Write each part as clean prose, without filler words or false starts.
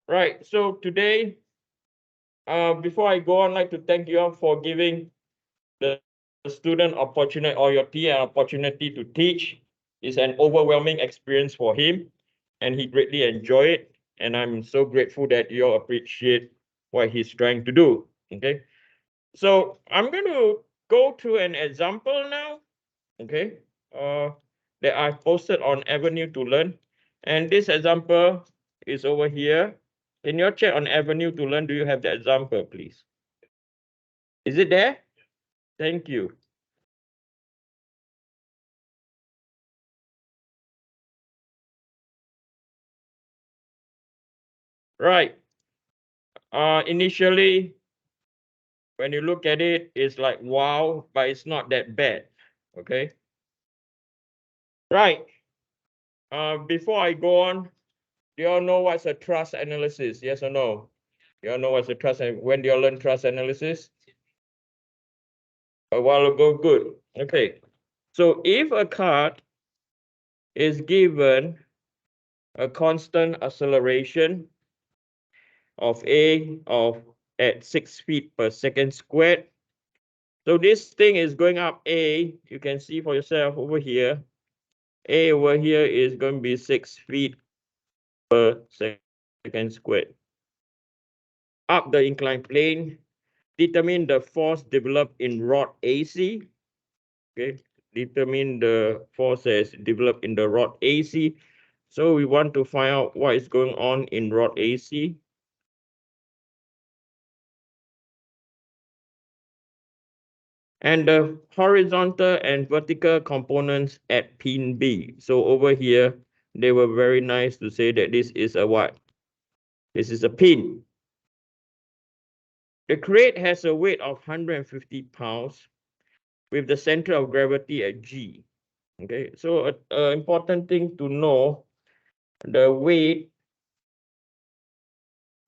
Right. So today, before I go on, I'd like to thank you all for giving the student opportunity or your TA an opportunity to teach. It's an overwhelming experience for him, and he greatly enjoyed it. And I'm so grateful that you all appreciate what he's trying to do. Okay. So I'm going to go to an example now. Okay. That I've posted on Avenue to Learn. And this example is over here. Can you check on Avenue to Learn? Do you have the example, please? Is it there? Thank you. Right. Initially, when you look at it, it's like, wow, but it's not that bad. Okay. Right. Before I go on, do you all know what's a trust analysis? Yes or no? You all know what's a trust, and when do you all learn trust analysis? A while ago, good. Okay. So if a card is given a constant acceleration of A of at 6 feet per second squared. So this thing is going up A, you can see for yourself over here. A over here is going to be 6 feet per second squared. Up the inclined plane, determine the force developed in rod AC. Okay, determine the forces developed in the rod AC. So we want to find out what is going on in rod AC. And the horizontal and vertical components at pin B. So over here, they were very nice to say that this is a what? This is a pin. The crate has a weight of 150 pounds with the center of gravity at G. Okay, so an important thing to know, the weight,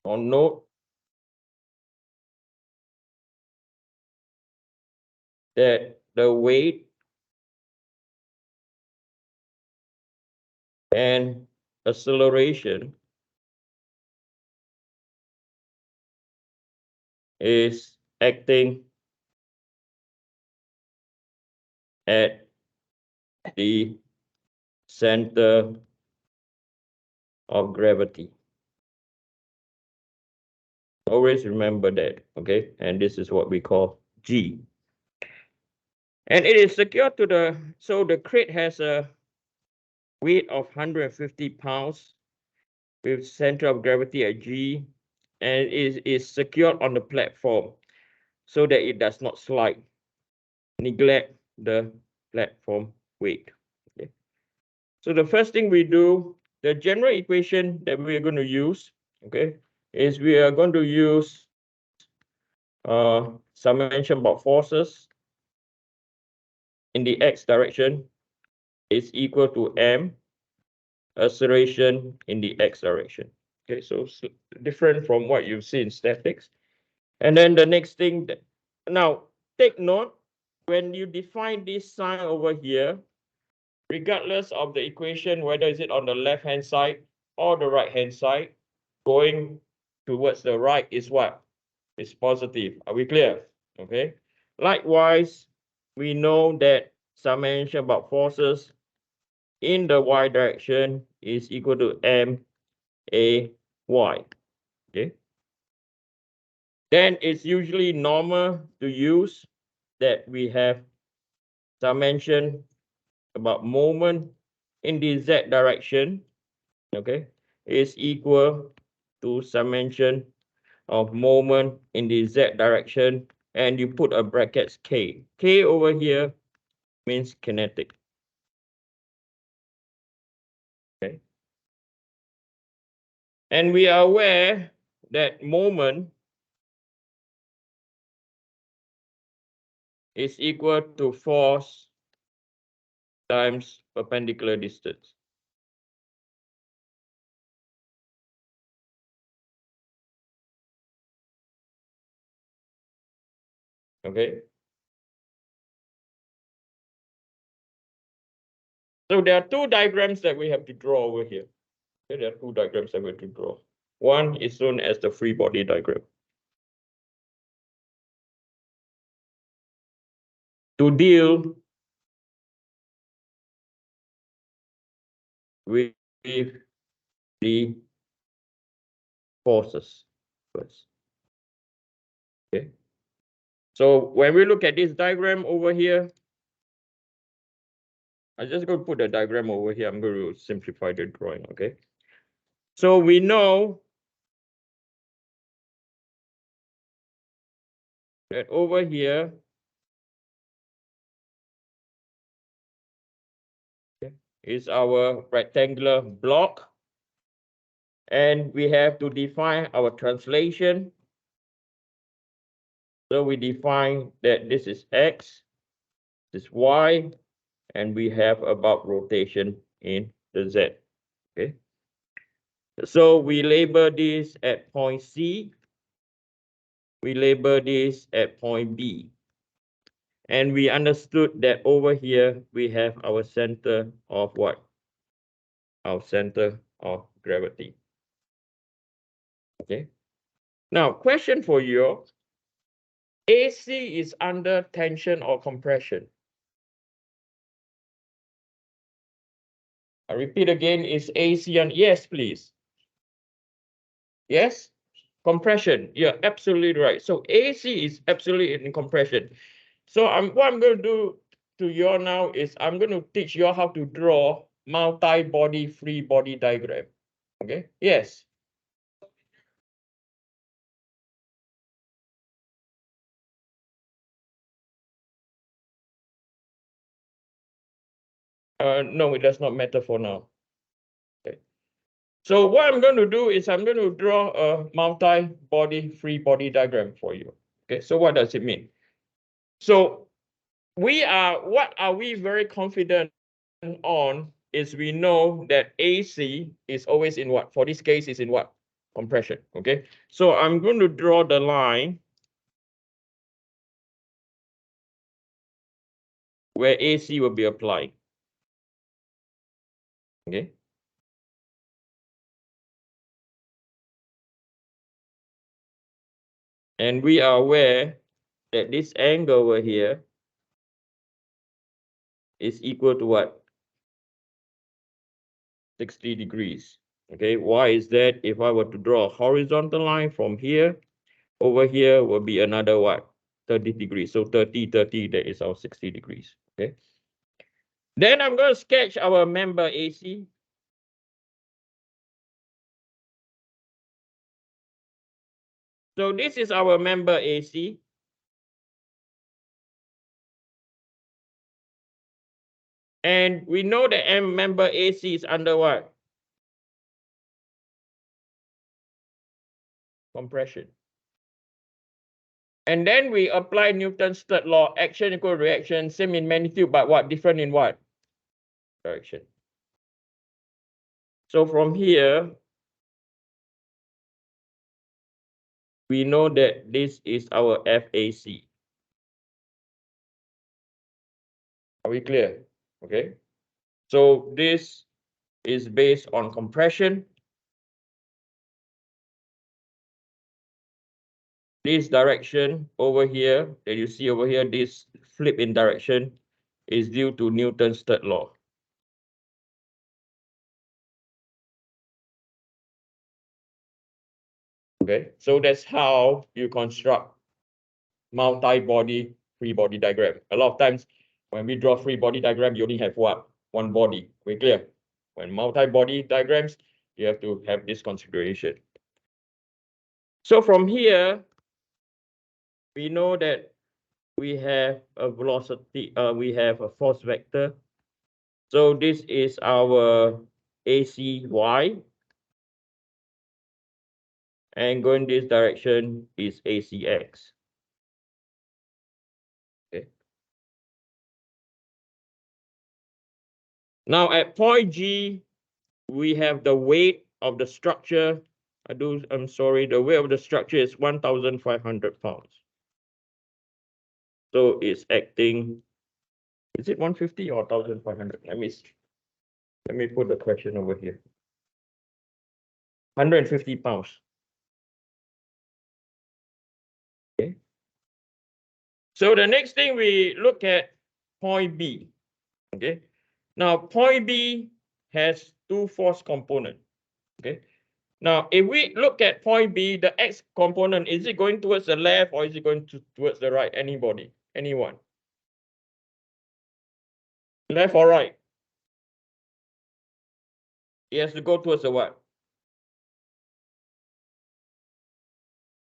or note that the weight and acceleration is acting at the center of gravity. Always remember that, okay? And this is what we call G. And it is secured to the, so the crate has a weight of 150 pounds with center of gravity at G, and it is secured on the platform so that it does not slide. Neglect the platform weight. Okay. So the first thing we do, the general equation that we are going to use, okay, is we are going to use summation about forces in the x direction is equal to m acceleration in the x direction. Okay, so different from what you see in statics. And then the next thing, now take note, when you define this sign over here, regardless of the equation, whether is it on the left hand side or the right hand side, going towards the right is what? It's positive. Are we clear? Okay. Likewise, we know that summation about forces in the y direction is equal to MAY. Okay. Then it's usually normal to use that we have summation about moment in the z direction, okay, is equal to summation of moment in the z direction, and you put a brackets k. K over here means kinetic. Okay. And we are aware that moment is equal to force times perpendicular distance. Okay. So there are two diagrams that we have to draw over here. Okay, there are two diagrams that we have to draw. One is known as the free body diagram. To deal with the forces first. Okay. So when we look at this diagram over here, I'm just going to put the diagram over here. I'm going to simplify the drawing, okay? So we know that over here, is our rectangular block. And we have to define our translation. So we define that this is X, this is Y, and we have about rotation in the Z. Okay. So we label this at point C. We label this at point B. And we understood that over here, we have our center of what? Our center of gravity. Okay. Now, question for you. AC is under tension or compression? I repeat again, is AC and yes, please. Yes? Compression. Yeah, absolutely right. So AC is absolutely in compression. So what I'm going to do to you all now is I'm going to teach you all how to draw multi-body free body diagram. Okay? Yes. No, it does not matter for now. Okay. So what I'm going to do is I'm going to draw a multi-body free body diagram for you. Okay, so what does it mean? So what are we very confident on is we know that AC is always in what? For this case, is in what? Compression, okay? So I'm going to draw the line where AC will be applied, okay? And we are aware that this angle over here is equal to what? 60 degrees, okay? Why is that? If I were to draw a horizontal line from here, over here will be another what? 30 degrees. So 30, 30, that is our 60 degrees, okay? Then I'm going to sketch our member AC. So this is our member AC. And we know the M member AC is under what? Compression. And then we apply Newton's third law, action equal reaction, same in magnitude, but what? Different in what? Direction. So from here, we know that this is our FAC. Are we clear? Okay. So this is based on compression. This direction over here that you see over here, this flip in direction is due to Newton's third law. Okay, so that's how you construct multi-body free body diagram. A lot of times when we draw free body diagram, you only have what? One body. We clear? When multi-body diagrams, you have to have this consideration. So from here, we know that we have a velocity, we have a force vector. So this is our ACY. And going this direction is ACX. Okay. Now at point G, we have the weight of the structure. I'm sorry, the weight of the structure is 1,500 pounds. So it's acting, is it 150 or 1,500? Let me put the question over here. 150 pounds. Okay. So the next thing we look at point B. Okay. Now point B has two force components. Okay. Now if we look at point B, the X component, is it going towards the left or is it going towards the right? Anybody? Anyone? Left or right? It has to go towards the what?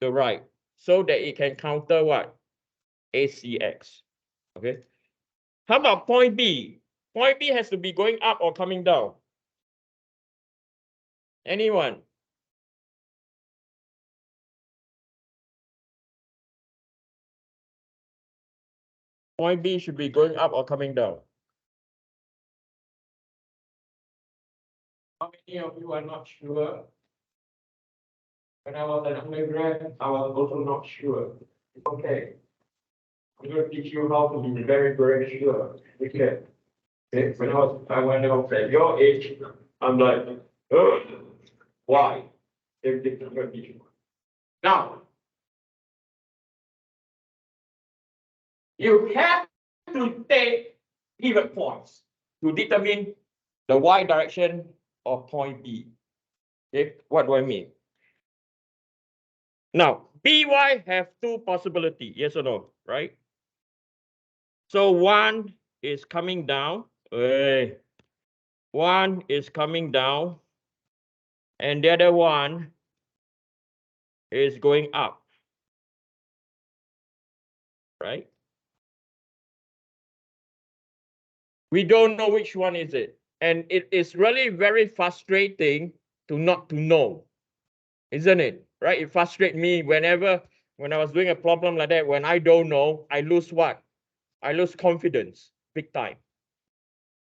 The right. So that it can counter what? ACX. Okay. How about point B? Point B has to be going up or coming down. Anyone? Point B should be going up or coming down. How many of you are not sure? When I was an undergrad, I was also not sure. Okay. I'm going to teach you how to be very, very sure. Okay. When I was at your age, I'm like, ugh, why? Everything I'm going to teach you. Now, you have to take pivot points to determine the y direction of point B. Okay, what do I mean? Now, BY have two possibilities, yes or no, right? So one is coming down, one is coming down, and the other one is going up, right? We don't know which one is it. And it is really very frustrating to not to know, isn't it? Right? It frustrates me when I was doing a problem like that, when I don't know, I lose what? I lose confidence big time.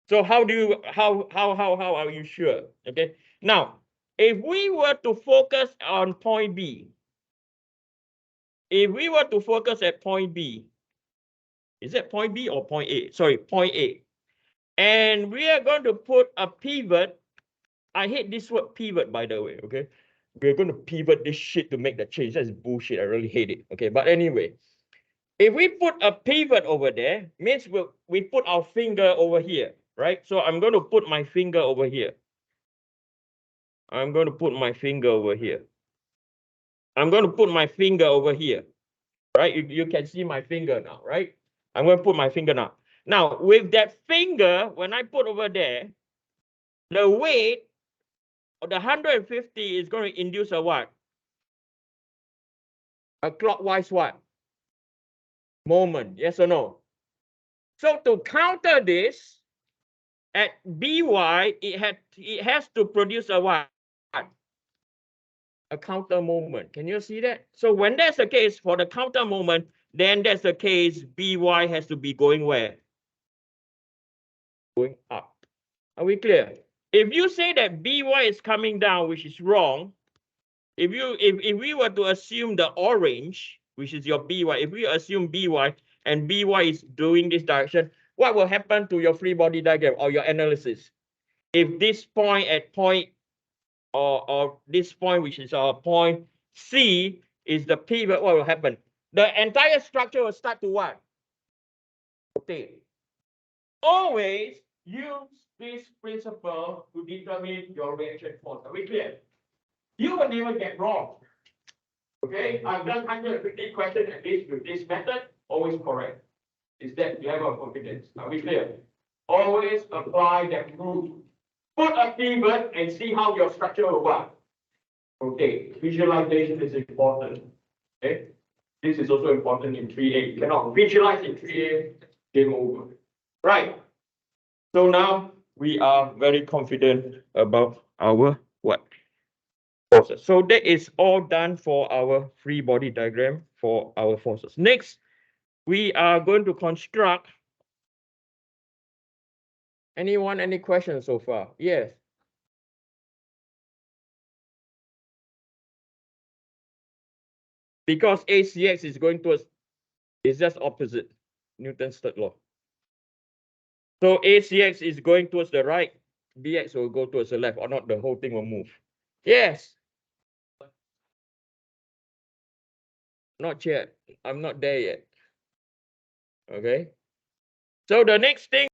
So how are you sure? Okay. Now, if we were to focus on point B, if we were to focus at point B, is it point B or point A? Sorry, point A. And we are going to put a pivot. I hate this word pivot, by the way, okay? We're going to pivot this shit to make the change. That's bullshit. I really hate it. Okay, but anyway, if we put a pivot over there, means we put our finger over here, right? So I'm going to put my finger over here. I'm going to put my finger over here. I'm going to put my finger over here, right? You can see my finger now, right? I'm going to put my finger now. Now, with that finger, when I put over there, the weight of the 150 is going to induce a what? A clockwise what? Moment, yes or no? So to counter this, at BY, it has to produce a what? A counter moment. Can you see that? So when that's the case for the counter moment, then that's the case BY has to be going where? Going up. Are we clear? If you say that BY is coming down, which is wrong, if we were to assume the orange, which is your BY, if we assume BY and BY is doing this direction, what will happen to your free body diagram or your analysis? If this point at point or this point, which is our point C, is the pivot, what will happen? The entire structure will start to what? Rotate. Always use this principle to determine your reaction force. Are we clear? You will never get wrong. Okay, I've done 150 questions at least with this method, always correct. Is that level of confidence? Are we clear? Always apply that rule. Put a pivot and see how your structure will work. Okay, visualization is important. Okay, this is also important in 3A. You cannot visualize in 3A, game over. Right. So now we are very confident about our what? Forces. So that is all done for our free body diagram for our forces. Next, we are going to construct. Anyone, any questions so far? Yes. Because ACX is going towards, it's just opposite Newton's third law. So ACX is going towards the right, BX will go towards the left, or not, the whole thing will move. Yes. Not yet. I'm not there yet. Okay. So the next thing